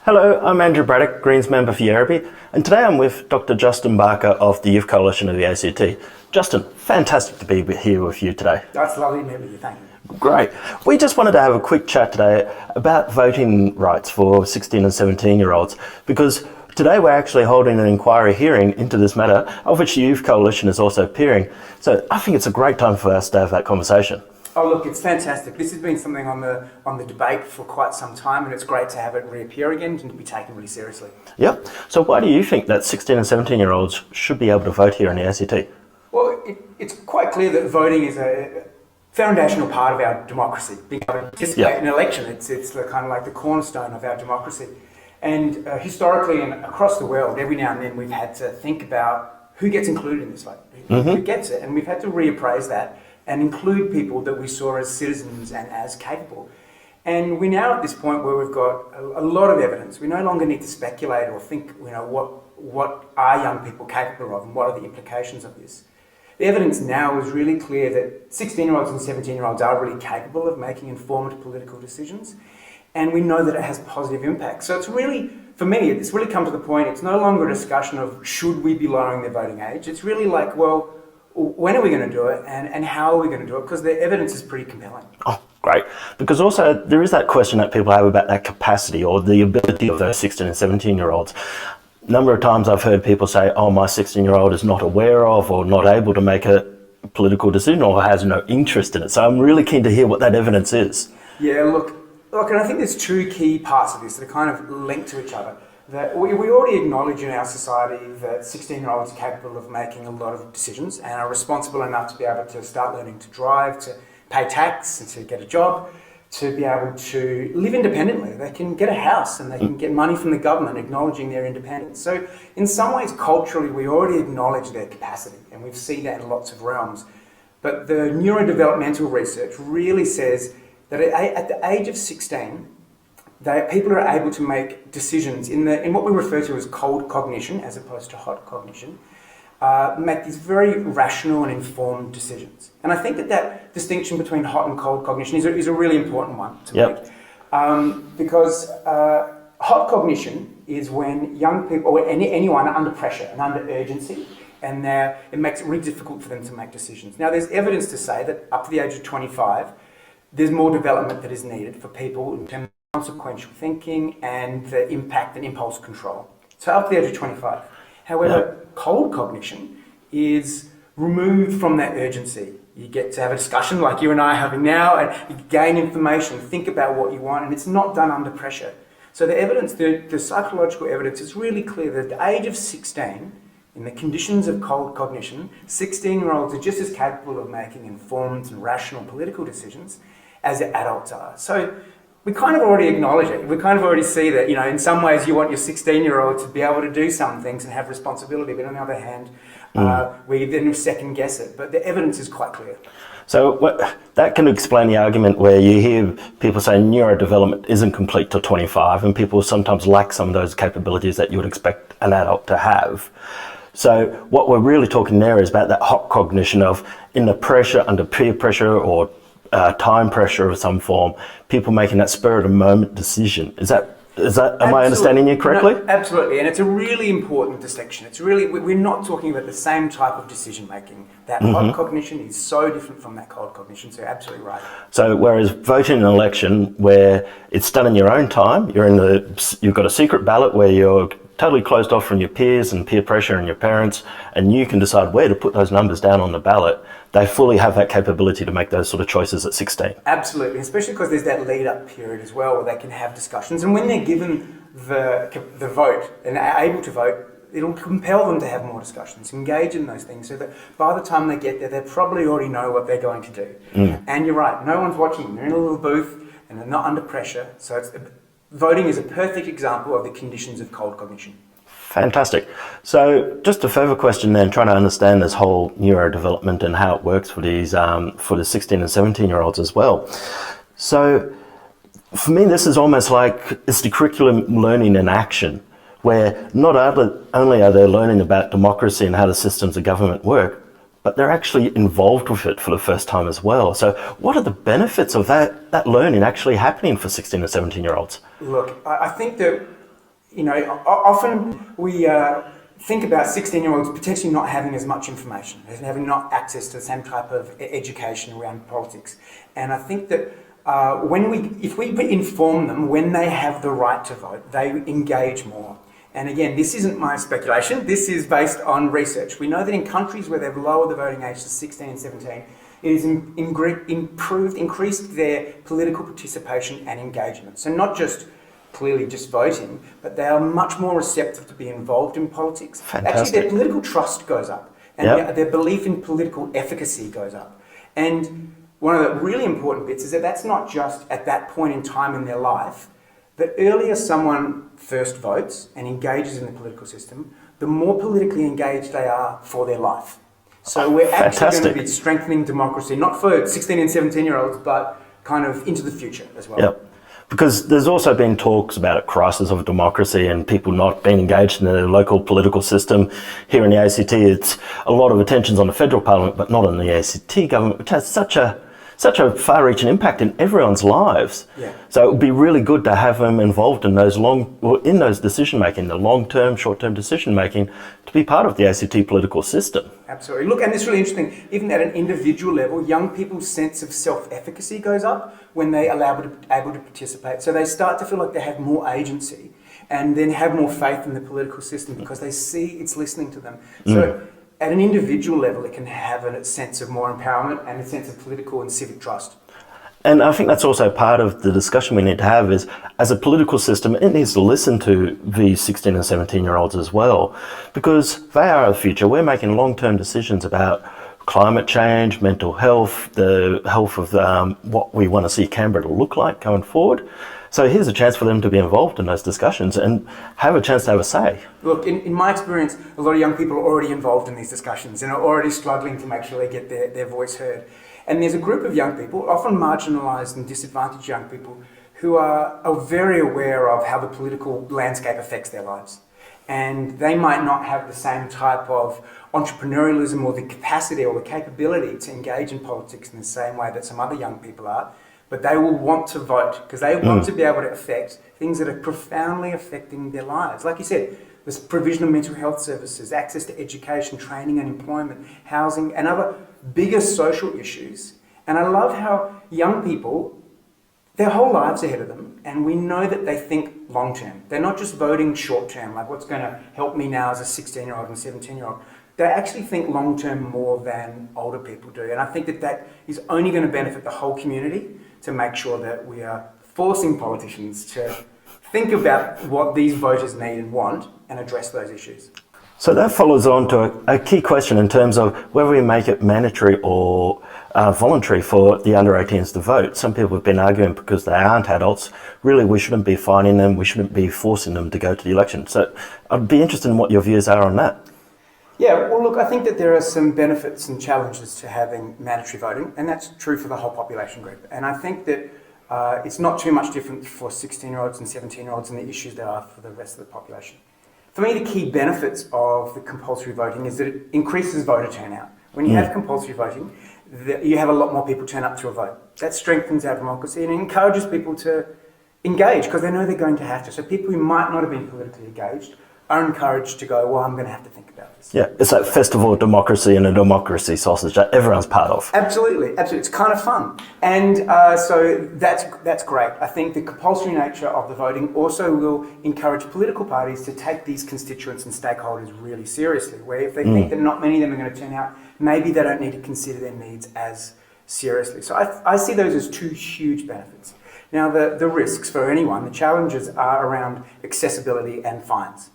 Hello, I'm Andrew Braddock, Greens member for Yarrabee, and today I'm with Dr. Justin Barker of the Youth Coalition of the ACT. Justin, fantastic to be here with you today. That's lovely to meet with you, thank you. Great. We just wanted to have a quick chat today about voting rights for 16 and 17-year-olds, because today we're actually holding an inquiry hearing into this matter, of which the Youth Coalition is also appearing. So I think it's a great time for us to have that conversation. Oh look, it's fantastic. This has been something on the debate for quite some time, and it's great to have it reappear again and to be taken really seriously. Yep. So why do you think that 16 and 17-year-olds should be able to vote here in the ACT? Well, it's quite clear that voting is a foundational part of our democracy. Being able to participate in an election, it's the kind of like the cornerstone of our democracy. And historically and across the world, every now and then we've had to think about who gets included in this vote, who gets it, and we've had to reappraise that and include people that we saw as citizens and as capable. And we're now at this point where we've got a lot of evidence. We no longer need to speculate or think, what are young people capable of and what are the implications of this. The evidence now is really clear that 16-year-olds and 17-year-olds are really capable of making informed political decisions, and we know that it has positive impact. So it's really, for me, it's really come to the point, it's no longer a discussion of should we be lowering their voting age. It's really like, well, when are we going to do it and how are we going to do it? Because the evidence is pretty compelling. Oh, great. Because also there is that question that people have about that capacity or the ability of those 16 and 17-year-olds. A number of times I've heard people say, oh, my 16-year-old is not aware of or not able to make a political decision or has no interest in it. So I'm really keen to hear what that evidence is. Yeah, look, and I think there's two key parts of this that are kind of linked to each other. That we already acknowledge in our society that 16-year-olds are capable of making a lot of decisions and are responsible enough to be able to start learning to drive, to pay tax and to get a job, to be able to live independently. They can get a house and they can get money from the government acknowledging their independence. So in some ways, culturally, we already acknowledge their capacity, and we've seen that in lots of realms. But the neurodevelopmental research really says that at the age of 16, people are able to make decisions in what we refer to as cold cognition as opposed to hot cognition, make these very rational and informed decisions. And I think that distinction between hot and cold cognition is a really important one to make. Because hot cognition is when young people, or anyone are under pressure and under urgency, and it makes it really difficult for them to make decisions. Now, there's evidence to say that up to the age of 25, there's more development that is needed for people in terms of consequential thinking and the impact and impulse control. So up to the age of 25. However, cold cognition is removed from that urgency. You get to have a discussion like you and I are having now, and you gain information, think about what you want, and it's not done under pressure. So the evidence, the psychological evidence is really clear that at the age of 16, in the conditions of cold cognition, 16-year-olds are just as capable of making informed and rational political decisions as the adults are. So we kind of already acknowledge it. We kind of already see that, in some ways you want your 16-year-old to be able to do some things and have responsibility, but on the other hand, we then second guess it. But the evidence is quite clear. So that can explain the argument where you hear people say neurodevelopment isn't complete till 25, and people sometimes lack some of those capabilities that you would expect an adult to have. So what we're really talking there is about that hot cognition of in the pressure, under peer pressure or time pressure of some form, people making that spur of the moment decision. Is that am I understanding you correctly? No, absolutely, and it's a really important distinction. It's really, we're not talking about the same type of decision making. That hot cognition is so different from that cold cognition, so you're absolutely right. So whereas voting in an election where it's done in your own time, you've got a secret ballot where you're totally closed off from your peers and peer pressure and your parents, and you can decide where to put those numbers down on the ballot. They fully have that capability to make those sort of choices at 16. Absolutely, especially because there's that lead-up period as well where they can have discussions. And when they're given the vote and are able to vote, it'll compel them to have more discussions, engage in those things, so that by the time they get there, they probably already know what they're going to do. And you're right, no one's watching them. They're in a little booth and they're not under pressure. So voting is a perfect example of the conditions of cold cognition. Fantastic. So just a further question then, trying to understand this whole neurodevelopment and how it works for these for the 16 and 17-year-olds as well. So for me, this is almost like it's the curriculum learning in action, where not only are they learning about democracy and how the systems of government work, but they're actually involved with it for the first time as well. So what are the benefits of that learning actually happening for 16 and 17-year-olds? Look, I think that often we think about 16-year-olds potentially not having as much information, having not access to the same type of education around politics. And I think that if we inform them when they have the right to vote, they engage more. And again, this isn't my speculation, this is based on research. We know that in countries where they've lowered the voting age to 16 and 17, it has increased their political participation and engagement. So not just clearly just voting, but they are much more receptive to be involved in politics. Fantastic. Actually, their political trust goes up, and their belief in political efficacy goes up. And one of the really important bits is that that's not just at that point in time in their life. The earlier someone first votes and engages in the political system, the more politically engaged they are for their life. So we're actually going to be strengthening democracy, not for 16 and 17-year-olds, but kind of into the future as well. Yep. Because there's also been talks about a crisis of democracy and people not being engaged in the local political system. Here in the ACT, it's a lot of attention's on the federal parliament, but not on the ACT government, which has such a far-reaching impact in everyone's lives. Yeah. So it would be really good to have them involved in those decision-making, the long-term, short-term decision-making, to be part of the ACT political system. Absolutely. Look, and it's really interesting, even at an individual level, young people's sense of self-efficacy goes up when they are able to participate. So they start to feel like they have more agency and then have more faith in the political system because they see it's listening to them. So at an individual level, it can have a sense of more empowerment and a sense of political and civic trust. And I think that's also part of the discussion we need to have is, as a political system, it needs to listen to these 16 and 17-year-olds as well, because they are the future. We're making long-term decisions about climate change, mental health, the health of what we want to see Canberra to look like going forward. So here's a chance for them to be involved in those discussions and have a chance to have a say. Look, in my experience, a lot of young people are already involved in these discussions and are already struggling to make sure they get their voice heard. And there's a group of young people, often marginalised and disadvantaged young people, who are very aware of how the political landscape affects their lives. And they might not have the same type of entrepreneurialism or the capacity or the capability to engage in politics in the same way that some other young people are, but they will want to vote because they want to be able to affect things that are profoundly affecting their lives. Like you said, this provision of mental health services, access to education, training and employment, housing, and other bigger social issues. And I love how young people, their whole lives ahead of them, and we know that they think long term. They're not just voting short term, like what's going to help me now as a 16-year-old and 17-year-old. They actually think long term more than older people do. And I think that is only going to benefit the whole community to make sure that we are forcing politicians to think about what these voters need and want and address those issues. So that follows on to a key question in terms of whether we make it mandatory or voluntary for the under 18s to vote. Some people have been arguing because they aren't adults, really we shouldn't be fining them, we shouldn't be forcing them to go to the election. So I'd be interested in what your views are on that. Yeah, well, look, I think that there are some benefits and challenges to having mandatory voting, and that's true for the whole population group. And I think that it's not too much different for 16-year-olds and 17-year-olds and the issues there are for the rest of the population. For me, the key benefits of the compulsory voting is that it increases voter turnout. When you have compulsory voting, you have a lot more people turn up to a vote. That strengthens our democracy and encourages people to engage because they know they're going to have to. So people who might not have been politically engaged are encouraged to go, well, I'm going to have to think about this. Yeah, it's that festival of democracy and a democracy sausage that everyone's part of. Absolutely, absolutely. It's kind of fun. And so that's great. I think the compulsory nature of the voting also will encourage political parties to take these constituents and stakeholders really seriously, where if they think that not many of them are going to turn out, maybe they don't need to consider their needs as seriously. So I see those as two huge benefits. Now, the risks for anyone, the challenges are around accessibility and fines.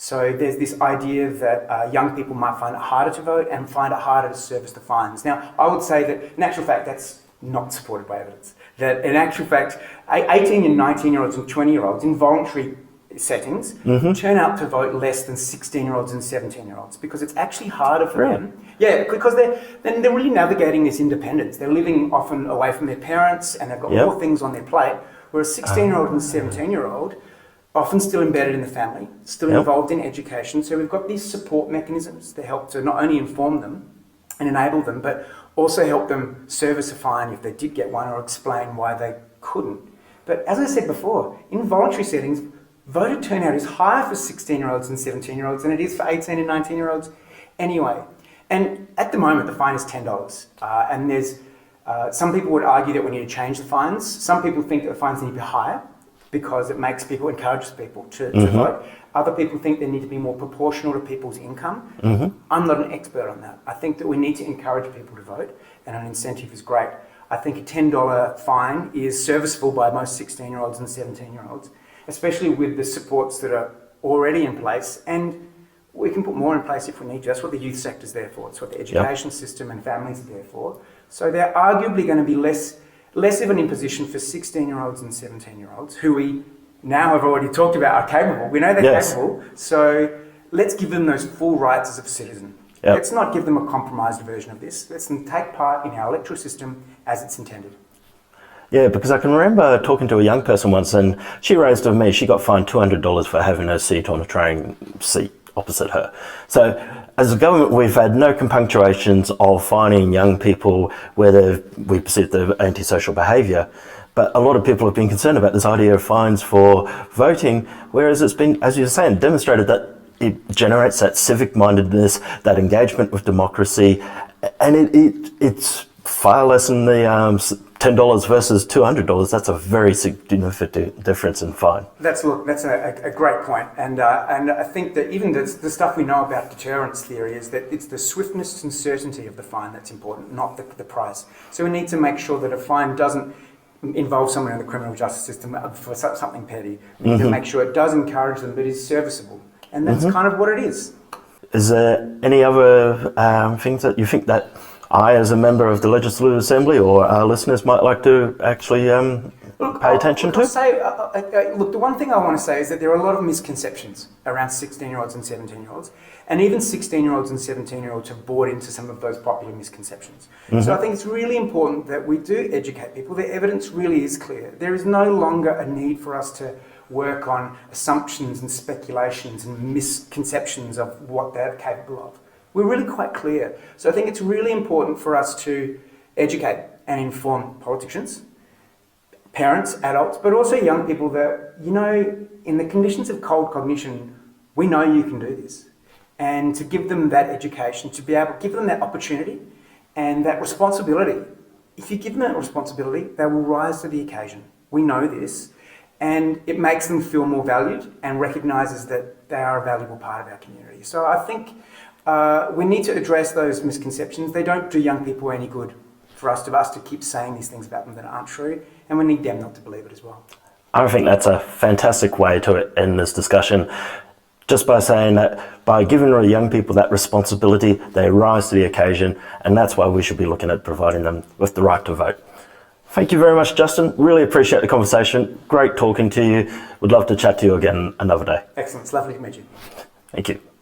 So there's this idea that young people might find it harder to vote and find it harder to service the fines. Now, I would say that in actual fact, that's not supported by evidence. That in actual fact, 18 and 19-year-olds and 20-year-olds in voluntary settings turn out to vote less than 16-year-olds and 17-year-olds because it's actually harder for them. Yeah, because they're really navigating this independence. They're living often away from their parents and they've got more things on their plate, whereas 16-year-old and 17-year-old often still embedded in the family, still involved in education. So we've got these support mechanisms that help to not only inform them and enable them, but also help them service a fine if they did get one or explain why they couldn't. But as I said before, in voluntary settings, voter turnout is higher for 16-year-olds and 17-year-olds than it is for 18 and 19-year-olds anyway. And at the moment, the fine is $10. And there's some people would argue that we need to change the fines. Some people think that the fines need to be higher because it encourages people to vote. Other people think they need to be more proportional to people's income. I'm not an expert on that. I think that we need to encourage people to vote, and an incentive is great. I think a $10 fine is serviceable by most 16-year-olds and 17-year-olds, especially with the supports that are already in place. And we can put more in place if we need to. That's what the youth sector is there for. It's what the education system and families are there for. So they're arguably going to be less of an imposition for 16-year-olds and 17-year-olds, who we now have already talked about are capable. We know they're capable, so let's give them those full rights as a citizen. Let's not give them a compromised version of this. Let's them take part in our electoral system as it's intended. Yeah, because I can remember talking to a young person once, and she raised with me, she got fined $200 for having her seat on a train seat opposite her. So as a government, we've had no compunctuations of fining young people where we perceive the antisocial behaviour. But a lot of people have been concerned about this idea of fines for voting, whereas it's been, as you're saying, demonstrated that it generates that civic mindedness, that engagement with democracy, and it's far less than the $10 versus $200. That's a very significant difference in fine. That's a great point, and I think that even the stuff we know about deterrence theory is that it's the swiftness and certainty of the fine that's important, not the price. So we need to make sure that a fine doesn't involve someone in the criminal justice system for something petty. We need to make sure it does encourage them, but is serviceable, and that's kind of what it is. Is there any other things that you think that I, as a member of the Legislative Assembly, or our listeners might like to actually pay attention to? Look, the one thing I want to say is that there are a lot of misconceptions around 16-year-olds and 17-year-olds, and even 16-year-olds and 17-year-olds have bought into some of those popular misconceptions. So I think it's really important that we do educate people. The evidence really is clear. There is no longer a need for us to work on assumptions and speculations and misconceptions of what they're capable of. We're really quite clear. So I think it's really important for us to educate and inform politicians, parents, adults, but also young people that, in the conditions of cold cognition, we know you can do this. And to give them that education, to be able to give them that opportunity and that responsibility. If you give them that responsibility, they will rise to the occasion. We know this. And it makes them feel more valued and recognises that they are a valuable part of our community. So I think we need to address those misconceptions. They don't do young people any good for us to keep saying these things about them that aren't true, and we need them not to believe it as well. I think that's a fantastic way to end this discussion, just by saying that by giving the young people that responsibility, they rise to the occasion, and that's why we should be looking at providing them with the right to vote. Thank you very much, Justin. Really appreciate the conversation. Great talking to you. Would love to chat to you again another day. Excellent. It's lovely to meet you. Thank you.